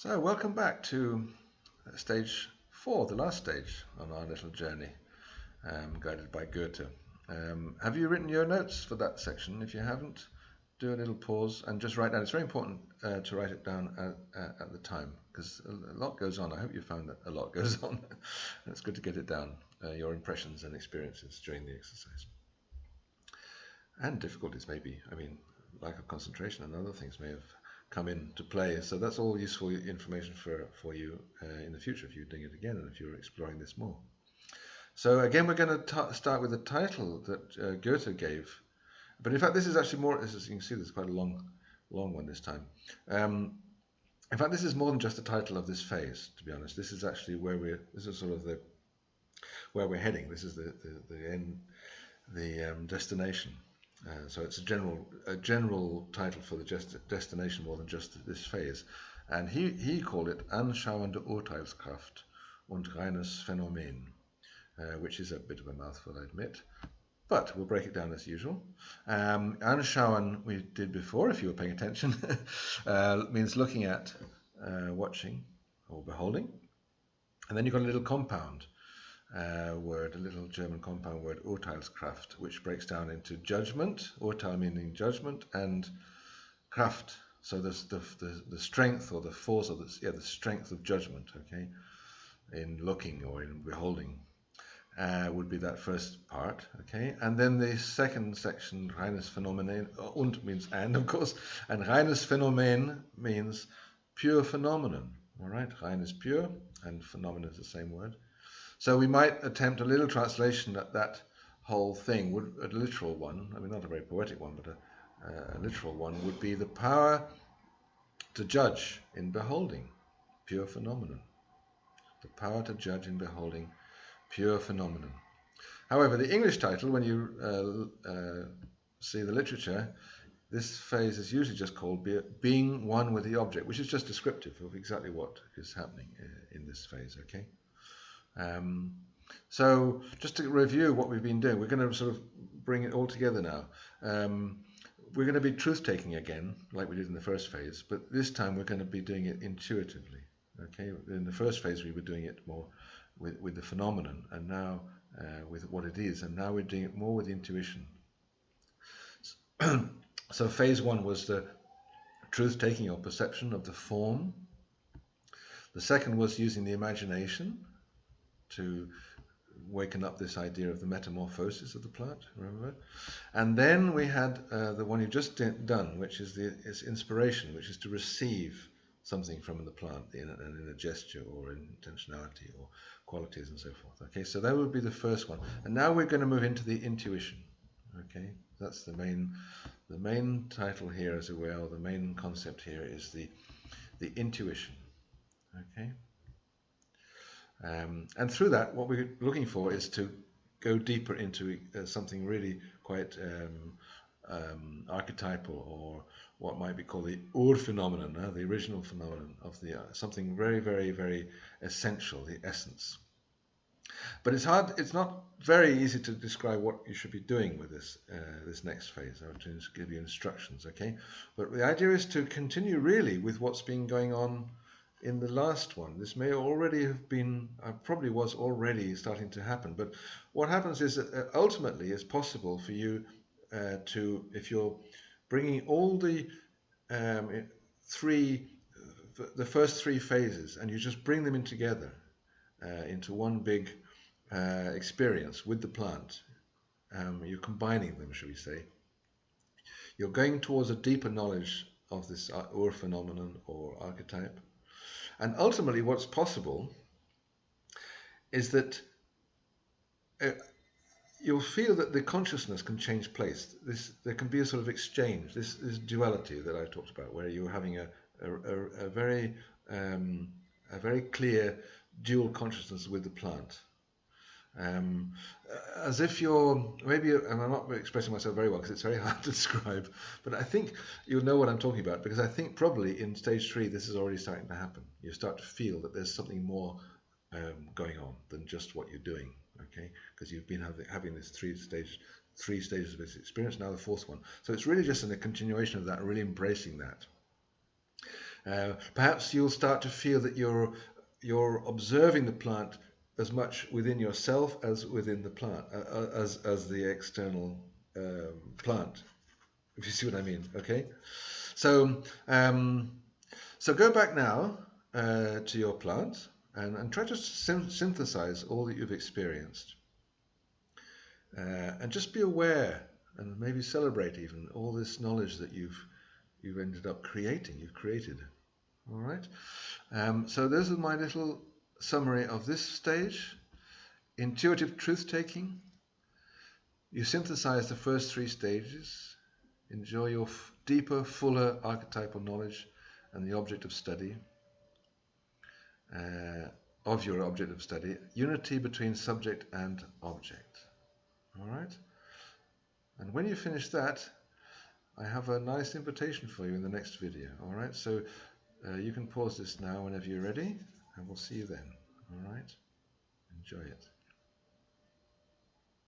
So welcome back to stage 4, the last stage on our little journey, guided by Goethe. Have you written your notes for that section? If you haven't, do a little pause and just write down. It's very important to write it down at the time, because a lot goes on. I hope you found that a lot goes on. It's good to get it down, your impressions and experiences during the exercise. And difficulties maybe, lack of concentration and other things may have come into play. So that's all useful information for you in the future if you're doing it again and if you're exploring this more. So again, we're going to start with the title that Goethe gave. But in fact, this is actually more, as you can see, there's quite a long one this time. In fact, this is more than just the title of this phase, to be honest. This is actually where this is sort of where we're heading. This is the destination. So it's a general title for the destination more than just this phase. And he called it Anschauende Urteilskraft und reines Phänomen, which is a bit of a mouthful, I admit. But we'll break it down as usual. Anschauen we did before, if you were paying attention, means looking at, watching, or beholding. And then you've got a little compound word, a little German compound word, Urteilskraft, which breaks down into judgment, Urteil meaning judgment, and Kraft, so the strength or the force, or the strength of judgment, okay, in looking or in beholding, would be that first part, okay. And then the second section, reines Phänomen, und means and, of course, and reines Phänomen means pure phenomenon, all right. Rein is pure, and phenomenon is the same word. So we might attempt a little translation at that whole thing, a literal one, not a very poetic one, but a literal one, would be the power to judge in beholding, pure phenomenon. The power to judge in beholding, pure phenomenon. However, the English title, when you see the literature, this phase is usually just called being one with the object, which is just descriptive of exactly what is happening in this phase, okay? So just to review what we've been doing, we're going to sort of bring it all together now. We're going to be truth-taking again, like we did in the first phase, but this time we're going to be doing it intuitively. Okay, in the first phase we were doing it more with the phenomenon, and now with what it is, and now we're doing it more with intuition. So phase 1 was the truth-taking or perception of the form. The second was using the imagination to waken up this idea of the metamorphosis of the plant, remember? And then we had the one you've just done, which is inspiration, which is to receive something from the plant in a gesture or in intentionality or qualities and so forth. Okay, so that would be the first one. And now we're going to move into the intuition. Okay, that's the main title here, as well. The main concept here is the intuition. Okay. And through that, what we're looking for is to go deeper into something really quite archetypal, or what might be called the Urphänomenon, the original phenomenon of something very, very, very essential, the essence. But it's hard. It's not very easy to describe what you should be doing with this next phase. I want to give you instructions, okay? But the idea is to continue really with what's been going on in the last one. This may already have been, probably was already starting to happen, but what happens is that ultimately it's possible for you if you're bringing all the first three phases, and you just bring them in together into one big experience with the plant, you're combining them, shall we say, you're going towards a deeper knowledge of this Urphänomenon or archetype. And ultimately, what's possible is that you'll feel that the consciousness can change place. There can be a sort of exchange, this duality that I talked about, where you're having a very clear dual consciousness with the plant. As if you're, maybe, and I'm not expressing myself very well because it's very hard to describe, but I think you'll know what I'm talking about, because I think probably in stage 3 this is already starting to happen. You start to feel that there's something more going on than just what you're doing, okay? Because you've been having this three stages of this experience, now the fourth one. So it's really just in a continuation of that, really embracing that. Perhaps you'll start to feel that you're observing the plant as much within yourself as within the plant, as the external plant, if you see what I mean. Okay, so so go back now to your plant and try to synthesize all that you've experienced, and just be aware and maybe celebrate even all this knowledge that you've ended up creating. You've created. All right. So those are my little summary of this stage. Intuitive truth-taking. You synthesize the first 3 stages. Enjoy your deeper, fuller archetypal knowledge and the object of study, of your object of study. Unity between subject and object. All right. And when you finish that, I have a nice invitation for you in the next video. All right. So you can pause this now whenever you're ready, and we'll see you then. All right. Enjoy it.